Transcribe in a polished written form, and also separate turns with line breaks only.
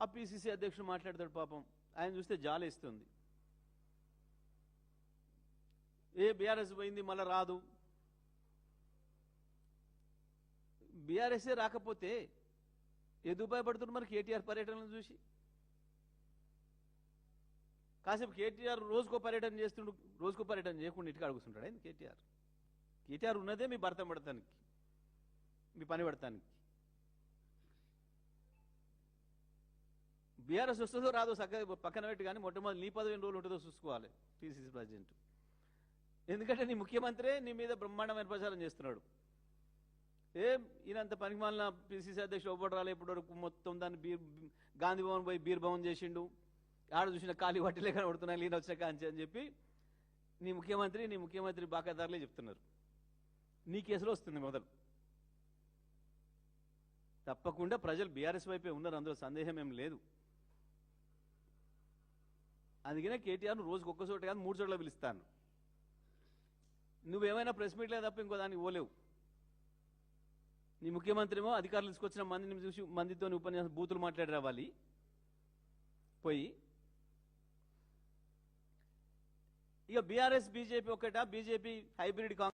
ఆ పిసిసి అధ్యక్షుడు మాట్లాడతాడు పాపం ఆయన చూస్తే జాలేస్తుంది ఏ బీఆర్ఎస్ పోయింది మళ్ళా రాదు బీఆర్ఎస్ రాకపోతే ఎందుకు భయపడుతున్నారు మరి కేటీఆర్ పర్యటనను చూసి కాసేపు కేటీఆర్ రోజుకో పర్యటన చేస్తుండు రోజుకో పర్యటన చేయకుండా ఇటుక అడుగుతుంటాడు ఆయన కేటీఆర్ ఉన్నదే మీ భర్త పడతానికి మీ పని పడతానికి బీఆర్ఎస్ వస్తుందో రాదో చక్కగా పక్కన పెట్టి కానీ మొట్టమొదటి నీ పదవి ఎన్ని రోజులు ఉంటుందో చూసుకోవాలి పిసిసి ప్రెసిడెంట్ ఎందుకంటే నీ ముఖ్యమంత్రే నీ మీద బ్రహ్మాండమైన ప్రచారం చేస్తున్నాడు ఈయనంత పనికి మాలిన పిసిసి అధ్యక్షుడు ఒవ్వడు రాలే ఇప్పటి వరకు మొత్తం దాన్ని గాంధీ భవన్ పోయి బీర్ భవన్ చేసిండు ఆడ చూసిన ఖాళీ వడ్డీలే కనబడుతున్నాయి లీన వచ్చే కాంచి అని చెప్పి నీ ముఖ్యమంత్రి బాకాదారులే చెప్తున్నారు నీ కేసులో వస్తుంది మొదలు తప్పకుండా ప్రజలు బీఆర్ఎస్ వైపే ఉన్నారు అందులో సందేహం ఏం లేదు అందుకనే కేటీఆర్ను రోజుకు ఒక్క చోట కాదు 3 చోట్ల పిలుస్తాను నువ్వేమైనా ప్రెస్ మీట్లే తప్ప ఇంకో దానికి పోలేవు నీ ముఖ్యమంత్రి ఏమో అధికారులు తీసుకొచ్చిన మందిని చూసి మందితో ఉపన్యాసం బూతులు మాట్లాడి రావాలి పోయి ఇక బీఆర్ఎస్ బీజేపీ ఒకట బీజేపీ హైబ్రిడ్